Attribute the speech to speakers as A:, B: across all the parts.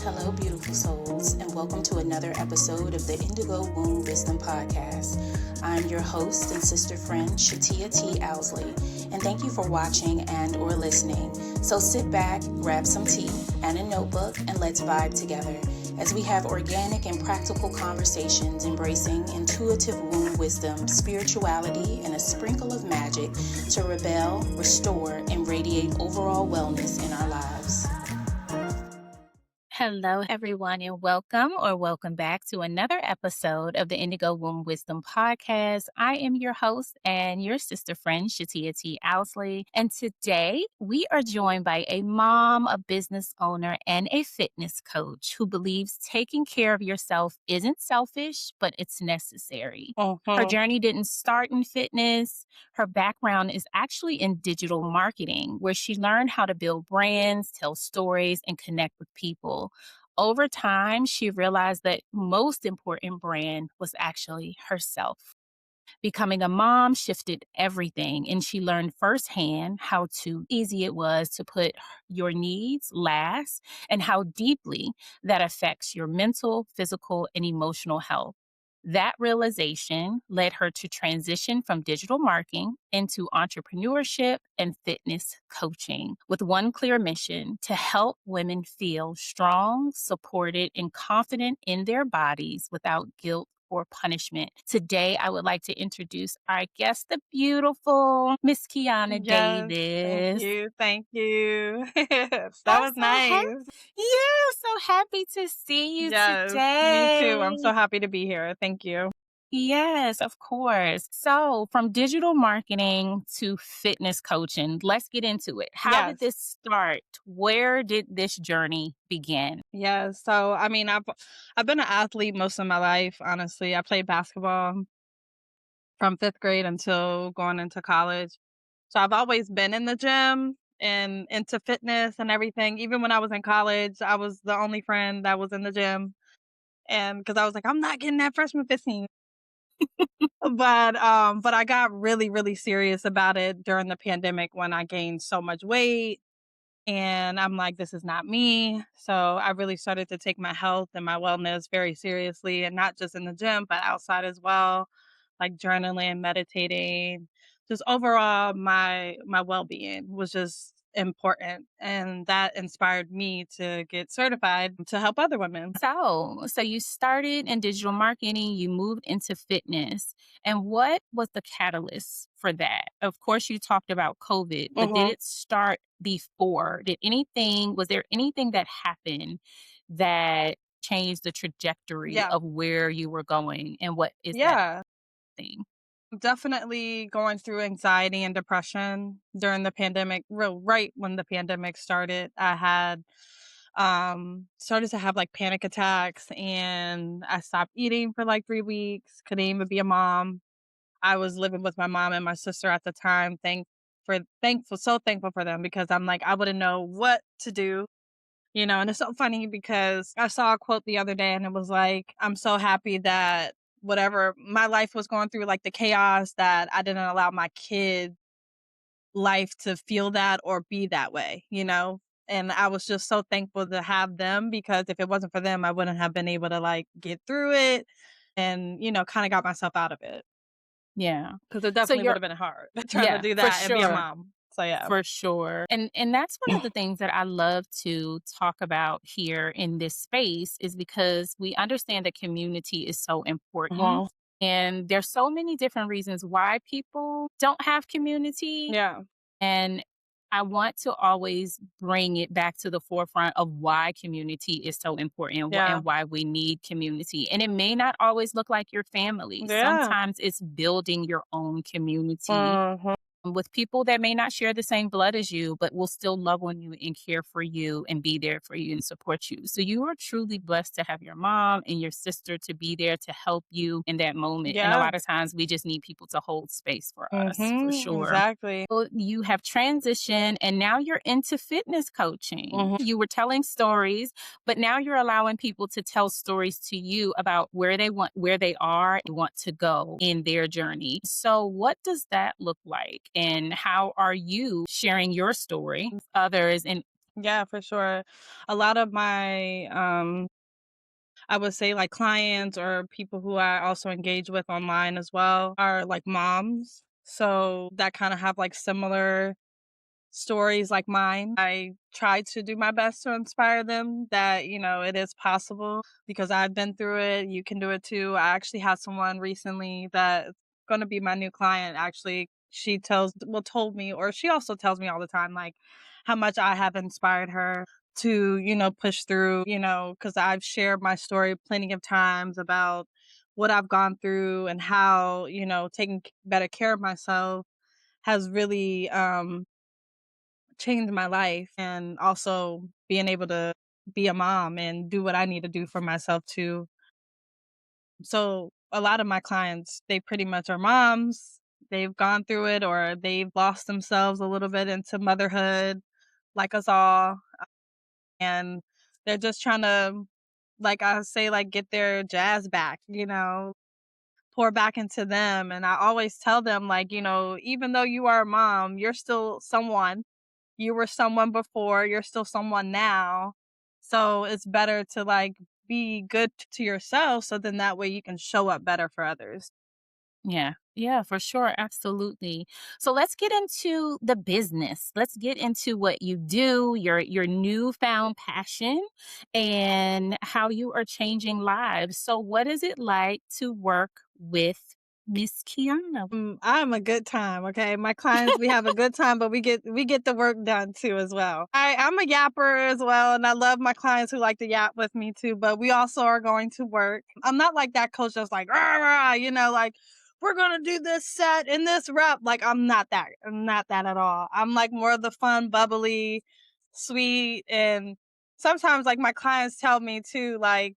A: Hello, beautiful souls, and welcome to another episode of the Indigo Womb Wisdom Podcast. I'm your host and sister friend, Shatia T. Owsley, and thank you for watching and or listening. So sit back, grab some tea and a notebook, and let's vibe together as we have organic and practical conversations embracing intuitive womb wisdom, spirituality, and a sprinkle of magic to rebel, restore, and radiate overall wellness in our lives.
B: Hello, everyone, and welcome back to another episode of the Indigo Womb Wisdom Podcast. I am your host and your sister friend, Shatia T. Owsley. And today we are joined by a mom, a business owner, and a fitness coach who believes taking care of yourself isn't selfish, but it's necessary. Her journey didn't start in fitness. Her background is actually in digital marketing, where she learned how to build brands, tell stories, and connect with people. Over time, she realized that most important brand was actually herself. Becoming a mom shifted everything, and she learned firsthand how too easy it was to put your needs last and how deeply that affects your mental, physical, and emotional health. That realization led her to transition from digital marketing into entrepreneurship and fitness coaching with one clear mission: to help women feel strong, supported, and confident in their bodies without guilt or punishment. Today, I would like to introduce our guest, the beautiful Miss Kiana
C: Yes, thank
B: Davis.
C: you, thank you. That
B: I'm
C: was
B: so happy.
C: nice.
B: Yeah, so happy to see you
C: Yes, me too. I'm
B: today.
C: so happy to be here. Thank you.
B: Yes, of course. So, from digital marketing to fitness coaching, let's get into it. How did
C: Yes,
B: this start? Where did this journey begin?
C: yes. So, I've been an athlete most of my life, honestly. I played basketball from 5th grade until going into college. So, I've always been in the gym and into fitness and everything. Even when I was in college, I was the only friend that was in the gym. And because I was like, I'm not getting that freshman 15. But I got really, really serious about it during the pandemic when I gained so much weight, and I'm like, "This is not me." So, I really started to take my health and my wellness very seriously, and not just in the gym, but outside as well, like journaling, meditating, just overall my well-being was just important, and that inspired me to get certified to help other women.
B: So you started in digital marketing, you moved into fitness. And what was the catalyst for that? Of course, you talked about COVID, but did
C: Mhm.
B: it start before? Was there anything that happened that changed the trajectory
C: Yeah.
B: of where you were going? And what is that
C: Yeah.
B: thing?
C: Definitely going through anxiety and depression during the pandemic. Real right when the pandemic started, I had started to have like panic attacks, and I stopped eating for like 3 weeks, couldn't even be a mom. I was living with my mom and my sister at the time. So thankful for them, because I'm like, I wouldn't know what to do. And it's so funny because I saw a quote the other day, and it was like, I'm so happy that whatever my life was going through, like the chaos, that I didn't allow my kid life to feel that or be that way. And I was just so thankful to have them, because if it wasn't for them, I wouldn't have been able to like get through it and kind of got myself out of it,
B: Yeah.
C: because it
B: So
C: definitely would
B: you're,
C: have been hard trying to
B: yeah,
C: do
B: for
C: that and be a
B: sure.
C: mom. So yeah.
B: For sure. And that's one of the things that I love to talk about here in this space is because we understand that community is so important.
C: Mhm.
B: And there's so many different reasons why people don't have community.
C: Yeah.
B: And I want to always bring it back to the forefront of why community is so important
C: Yeah.
B: and why we need community. And it may not always look like your family.
C: Yeah.
B: Sometimes it's building your own community
C: Mhm.
B: with people that may not share the same blood as you, but will still love on you and care for you and be there for you and support you. So you are truly blessed to have your mom and your sister to be there to help you in that moment. And a
C: Yeah.
B: lot of times we just need people to hold space for us, for
C: Mhm.
B: sure.
C: Exactly.
B: Well, you have transitioned and now you're into fitness coaching.
C: Mhm.
B: You were telling stories, but now you're allowing people to tell stories to you about where they are and want to go in their journey. So what does that look like? And how are you sharing your story with others and
C: Yeah, for sure. A lot of my I would say like clients or people who I also engage with online as well are like moms. So that kind of have like similar stories like mine. I try to do my best to inspire them that, it is possible because I've been through it. You can do it too. I actually had someone recently that's going to be my new client. Actually, told me, or she also tells me all the time, like how much I have inspired her to, push through, because I've shared my story plenty of times about what I've gone through and how, taking better care of myself has really changed my life, and also being able to be a mom and do what I need to do for myself too. So a lot of my clients, they pretty much are moms. They've gone through it or they've lost themselves a little bit into motherhood like us all, and they're just trying to, like I say, like get their jazz back, pour back into them. And I always tell them, like, even though you are a mom, you're still someone. You were someone before, you're still someone now. So it's better to like be good to yourself so then that way you can show up better for others.
B: Yeah. Yeah, for sure. Absolutely. So let's get into the business. Let's get into what you do, your newfound passion and how you are changing lives. So what is it like to work with Miss Kiana?
C: I'm a good time, okay? My clients, we have a good time, but we get the work done too as well. I'm a yapper as well, and I love my clients who like to yap with me too, but we also are going to work. I'm not like that coach that's like, rah, rah, like we're gonna do this set and this rep. Like I'm not that. I'm not that at all. I'm like more of the fun, bubbly, sweet, and sometimes like my clients tell me too, like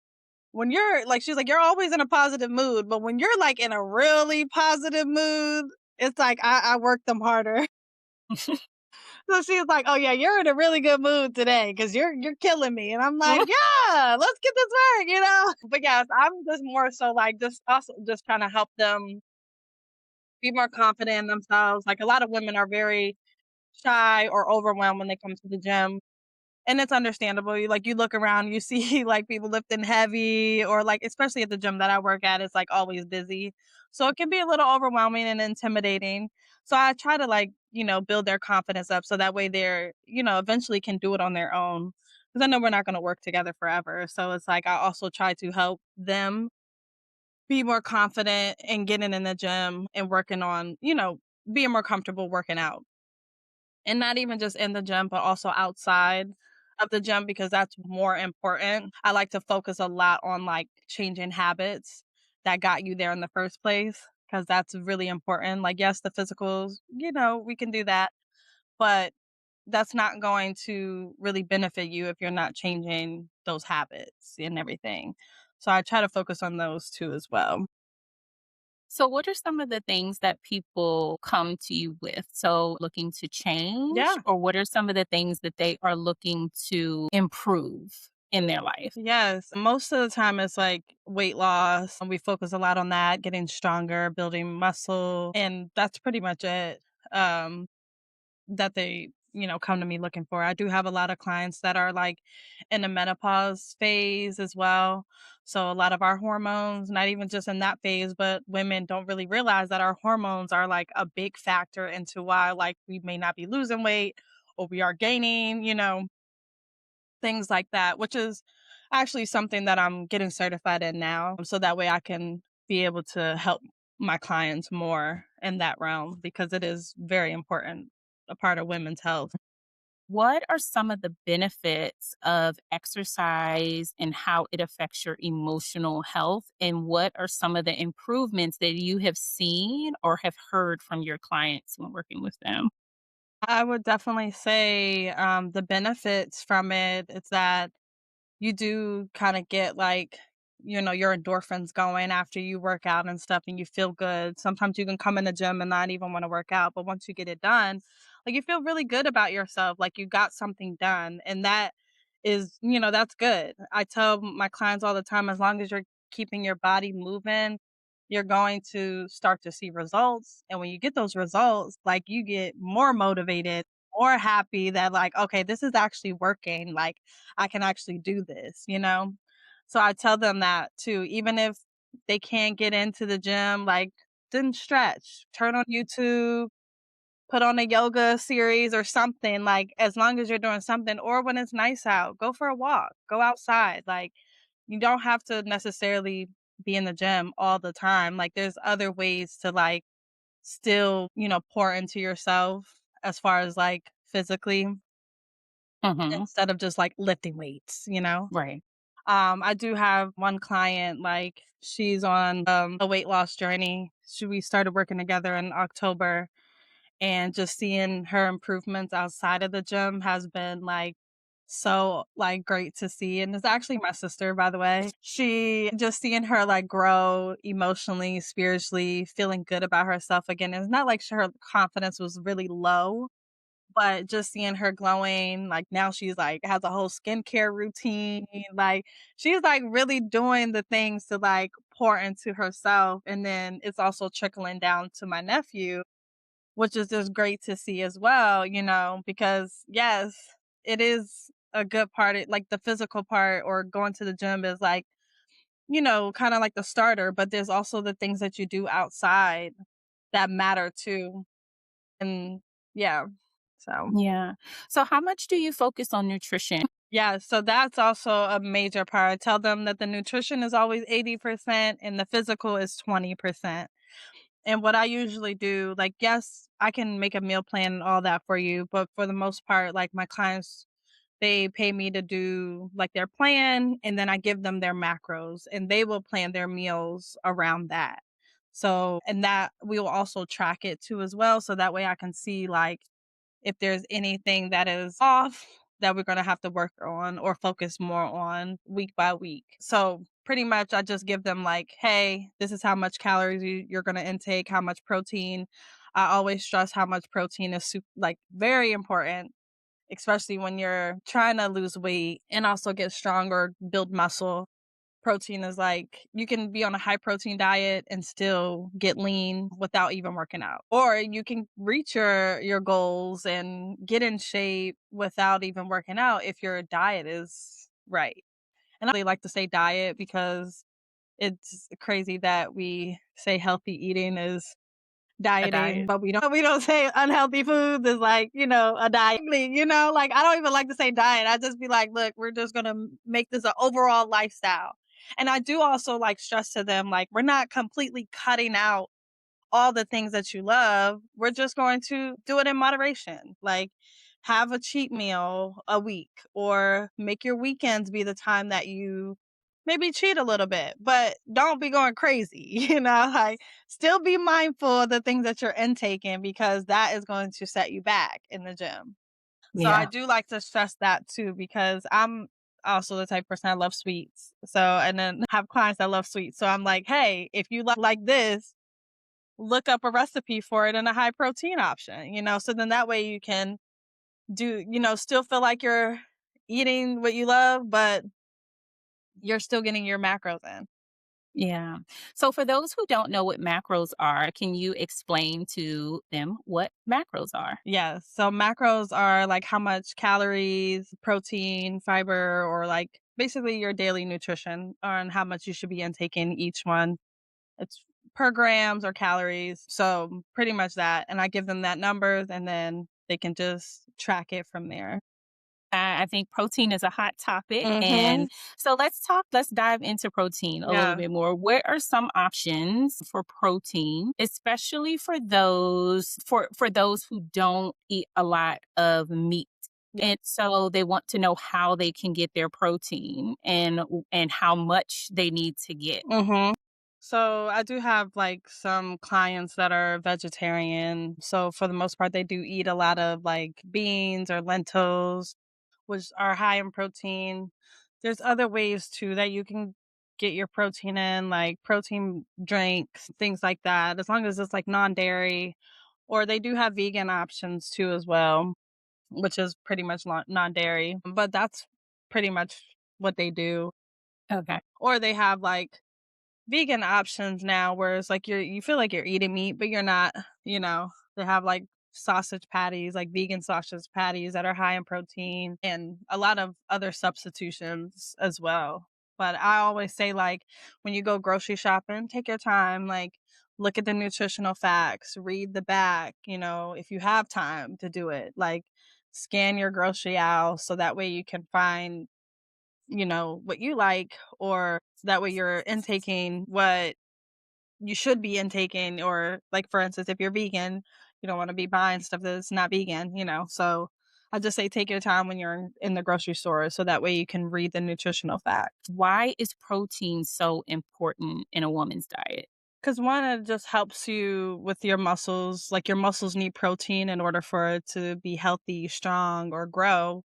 C: when you're like she's like, "You're always in a positive mood," but when you're, like, in a really positive mood, it's like I work them harder. So she's like, "Oh, yeah, you're in a really good mood today because you 'cause you're killing me," and I'm like, "Yeah, let's get this work." But, yes, I'm just more so, like, just also just trying to help them be more confident in themselves. Like, a lot of women are very shy or overwhelmed when they come to the gym. And it's understandable. You look around, you see, like, people lifting heavy or, like, especially at the gym that I work at, it's, like, always busy. So it can be a little overwhelming and intimidating. So I try to, like, build their confidence up so that way they're, eventually can do it on their own. Because I know we're not gonna work together forever. So it's like I also try to help them be more confident in getting in the gym and working on, being more comfortable working out. And not even just in the gym, but also outside of the gym because that's more important. I like to focus a lot on, like, changing habits that got you there in the first place because that's really important. Like, yes, the physicals, we can do that, but that's not going to really benefit you if you're not changing those habits and everything. So I try to focus on those too as well.
B: So what are some of the things that people come to you with? So looking to change,
C: Yeah.
B: or what are some of the things that they are looking to improve in their life?
C: Yes, most of the time it's like weight loss, and we focus a lot on that, getting stronger, building muscle, and that's pretty much it. Um, that they, come to me looking for. I do have a lot of clients that are like in the menopause phase as well. So a lot of our hormones, not even just in that phase, but women don't really realize that our hormones are like a big factor into why like we may not be losing weight or we are gaining, things like that, which is actually something that I'm getting certified in now. So that way I can be able to help my clients more in that realm because it is very important, a part of women's health.
B: What are some of the benefits of exercise and how it affects your emotional health? And what are some of the improvements that you have seen or have heard from your clients when working with them?
C: I would definitely say the benefits from it is that you do kind of get like, your endorphins going after you work out and stuff and you feel good. Sometimes you can come in the gym and not even want to work out, but once you get it done, like you feel really good about yourself, like you got something done. And that is, that's good. I tell my clients all the time, as long as you're keeping your body moving, you're going to start to see results. And when you get those results, like you get more motivated, more happy that like, okay, this is actually working. Like I can actually do this. So I tell them that too, even if they can't get into the gym, like then stretch, turn on YouTube, put on a yoga series or something, like as long as you're doing something, or when it's nice out, go for a walk, go outside. Like you don't have to necessarily be in the gym all the time. Like there's other ways to like still, pour into yourself as far as like physically
B: Mhm.
C: instead of just like lifting weights.
B: Right.
C: I do have one client, like she's on a weight loss journey. We started working together in October, and just seeing her improvements outside of the gym has been like so like great to see. And it's actually my sister, by the way. She just seeing her like grow emotionally, spiritually, feeling good about herself again. It's not like her confidence was really low, but just seeing her glowing, like now she's like has a whole skincare routine. Like she's like really doing the things to like pour into herself. And then it's also trickling down to my nephew, which is just great to see as well, because yes, it is a good part, like the physical part or going to the gym is like, kind of like the starter, but there's also the things that you do outside that matter too. And yeah, so
B: Yeah. So how much do you focus on nutrition?
C: yeah, so that's also a major part. I tell them that the nutrition is always 80% and the physical is 20%. And what I usually do, like, yes, I can make a meal plan and all that for you, but for the most part, like my clients, they pay me to do like their plan and then I give them their macros and they will plan their meals around that. So, and that we will also track it too as well. So that way I can see like if there's anything that is off that we're going to have to work on or focus more on week by week. So pretty much I just give them like, hey, this is how much calories you're going to intake, how much protein. I always stress how much protein is like very important, especially when you're trying to lose weight and also get stronger, build muscle. Protein is like you can be on a high protein diet and still get lean without even working out. Or you can reach your goals and get in shape without even working out if your diet is right. And I really like to say diet because it's crazy that we say healthy eating is
B: A
C: dieting,
B: diet.
C: but we don't say unhealthy foods is like, a diet. Like I don't even like to say diet. I just be like, look, we're just gonna make this an overall lifestyle. And I do also like stress to them, like, we're not completely cutting out all the things that you love. We're just going to do it in moderation. Like have a cheat meal a week or make your weekends be the time that you maybe cheat a little bit, but don't be going crazy, like still be mindful of the things that you're intaking because that is going to set you back in the gym. So I
B: Yeah.
C: do like to stress that too because I'm also the type of person I love sweets. So and then have clients that love sweets. So I'm like, hey, if you like this, look up a recipe for it and a high protein option. So then that way you can still feel like you're eating what you love, but you're still getting your macros in.
B: Yeah. So for those who don't know what macros are, can you explain to them what macros are?
C: Yes. So macros are like how much calories, protein, fiber, or like basically your daily nutrition on how much you should be intaking each one. It's per grams or calories. So pretty much that. And I give them that numbers and then they can just track it from there.
B: I think protein is a hot topic.
C: Mm-hmm.
B: And so let's dive into protein a little
C: Yeah.
B: bit more. What are some options for protein, especially for those who don't eat a lot of meat? And so they want to know how they can get their protein and how much they need to get.
C: Mm-hmm. So I do have like some clients that are vegetarian. So for the most part, they do eat a lot of like beans or lentils, which are high in protein. There's other ways too that you can get your protein in, like protein drinks, things like that, as long as it's like non dairy. Or they do have vegan options too, as well, which is pretty much non dairy. But that's pretty much what they do.
B: Okay.
C: Or they have like vegan options now where it's like you feel like you're eating meat, but you're not. They have like sausage patties, like vegan sausage patties that are high in protein and a lot of other substitutions as well. But I always say, like, when you go grocery shopping, take your time, like, look at the nutritional facts, read the back, if you have time to do it, like, scan your grocery aisle so that way you can find, what you like, or so that way you're intaking what you should be intaking, or like for instance, if you're vegan, you don't want to be buying stuff that's not vegan. So I just say take your time when you're in the grocery store so that way you can read the nutritional facts.
B: Why is protein so important in a woman's diet?
C: Because one, it just helps you with your muscles. Like your muscles need protein in order for it to be healthy, strong, or grow.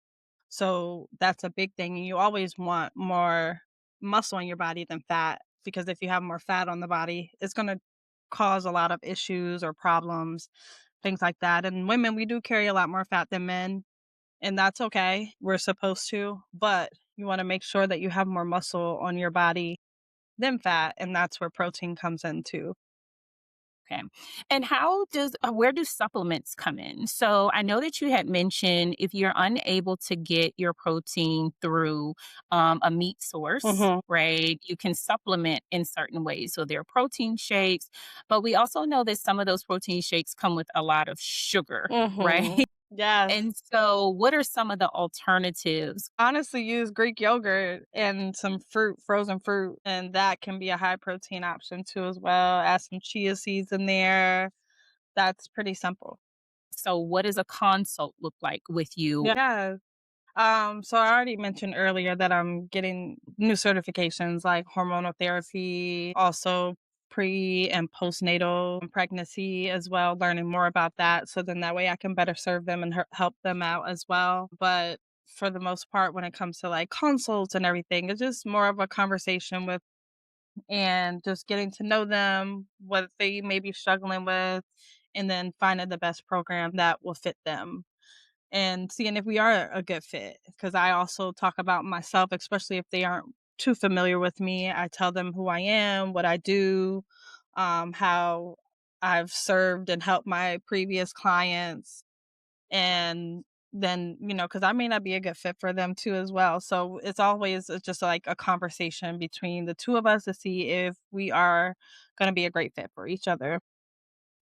C: So that's a big thing. And you always want more muscle in your body than fat, because if you have more fat on the body, it's going to cause a lot of issues or problems, things like that. And women, we do carry a lot more fat than men, and that's okay. We're supposed to, but you want to make sure that you have more muscle on your body than fat. And that's where protein comes in too.
B: Okay. And where do supplements come in? So I know that you had mentioned if you're unable to get your protein through a meat source,
C: Hmm.
B: right, you can supplement in certain ways. So there are protein shakes, but we also know that some of those protein shakes come with a lot of sugar, right?
C: Hmm. Yes.
B: And so, what are some of the alternatives?
C: Honestly, use Greek yogurt and some fruit, frozen fruit, and that can be a high protein option too as well. Add some chia seeds in there. That's pretty simple.
B: So, what does a consult look like with you?
C: Yeah. So I already mentioned earlier that I'm getting new certifications like hormonal therapy, also pre and postnatal pregnancy as well, learning more about that. So then that way I can better serve them and help them out as well. But for the most part, when it comes to like consults and everything, it's just more of a conversation with, and just getting to know them, what they may be struggling with, and then finding the best program that will fit them and seeing if we are a good fit. Because I also talk about myself, especially if they aren't too familiar with me. I tell them who I am, what I do, how I've served and helped my previous clients. And then, because I may not be a good fit for them too as well. So it's always just like a conversation between the two of us to see if we are going to be a great fit for each other.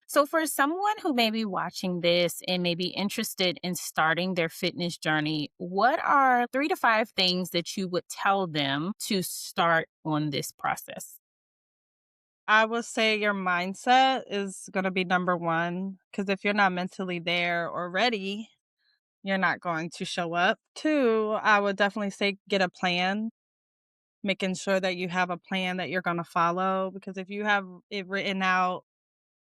B: So, for someone who may be watching this and may be interested in starting their fitness journey, what are 3 to 5 things that you would tell them to start on this process?
C: I would say your mindset is gonna be number 1, because if you're not mentally there or ready, you're not going to show up. 2, I would definitely say get a plan, making sure that you have a plan that you're gonna follow, because if you have it written out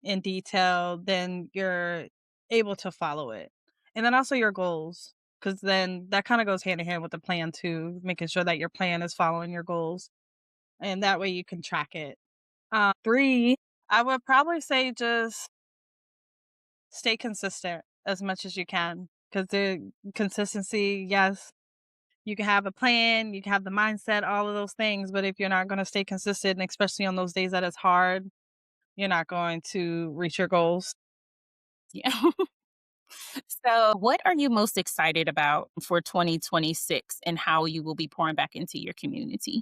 C: in detail, then you're able to follow it. And then also your goals, because then that kinda goes hand in hand with the plan too, making sure that your plan is following your goals, and that way you can track it. 3, I would probably say just stay consistent as much as you can, because the consistency, yes, you can have a plan, you can have the mindset, all of those things, but if you're not gonna stay consistent, and especially on those days that it's hard, you're not going to reach your goals.
B: Yeah. So, what are you most excited about for 2026 and how you will be pouring back into your community?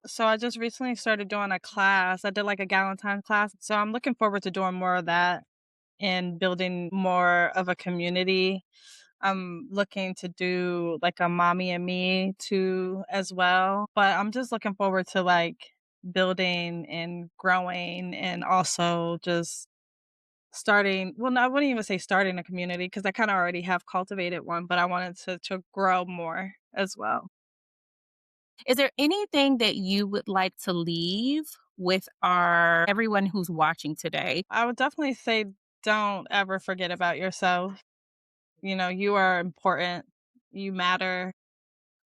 C: So I just recently started doing a class. I did like a Galentine class, so I'm looking forward to doing more of that and building more of a community. I'm looking to do like a mommy and me too as well. But I'm just looking forward to like building and growing, and also just starting, well, no, I wouldn't even say starting a community because I kind of already have cultivated one, but I wanted to grow more as well.
B: Is there anything that you would like to leave with our everyone who's watching today?
C: I would definitely say don't ever forget about yourself. You are important. You matter.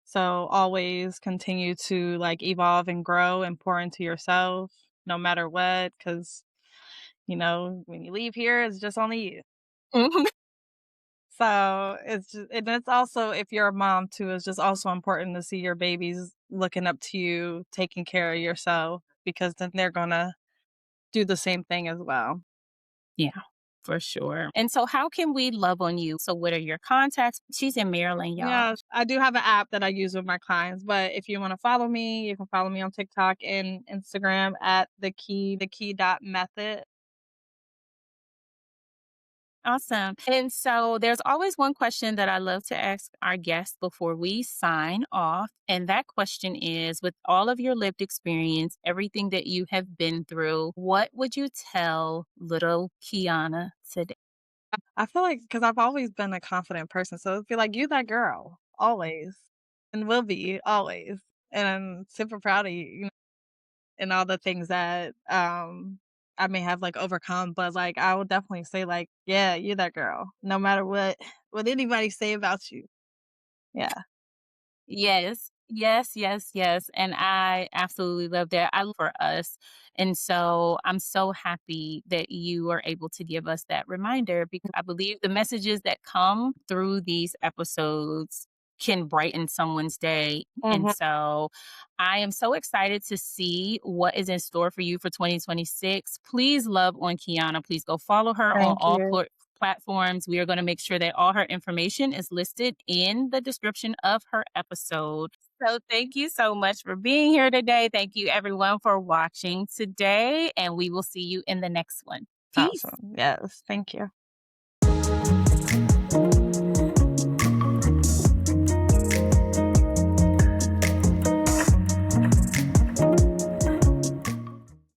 C: So always continue to like evolve and grow and pour into yourself no matter what, cuz when you leave here it's just only you.
B: Mhm.
C: So it's just, and it's also, if you're a mom too, it's just also important to see your babies looking up to you, taking care of yourself, because then they're going to do the same thing as well.
B: Yeah. For sure. And so, how can we love on you? So, what are your contacts? She's in Maryland, y'all.
C: Yeah, I do have an app that I use with my clients, but if you wanna follow me, you can follow me on TikTok and Instagram at the key dot method.
B: Awesome. And so there's always one question that I love to ask our guests before we sign off. And that question is, with all of your lived experience, everything that you have been through, what would you tell little Kiana today?
C: I feel like because 'cause I've always been a confident person, so it'd be like, "You that girl, always, and will be, always." And I'm super proud of you, and all the things that, I may have, like, overcome, but, like, I would definitely say, like, "Yeah, you that girl, no matter what anybody say about you." Yeah.
B: Yes. Yes, yes, yes. And I absolutely love that. I love for us. And so I'm so happy that you are able to give us that reminder because I believe the messages that come through these episodes can brighten someone's day. And
C: Mhm.
B: so I am so excited to see what is in store for you for 2026. Please love on Kiana. Please go follow her on
C: Thank
B: all
C: you.
B: platforms. We are going to make sure that all her information is listed in the description of her episode. So, thank you so much for being here today. Thank you, everyone, for watching today, and we will see you in the next one. Peace.
C: Awesome. Yes, thank you.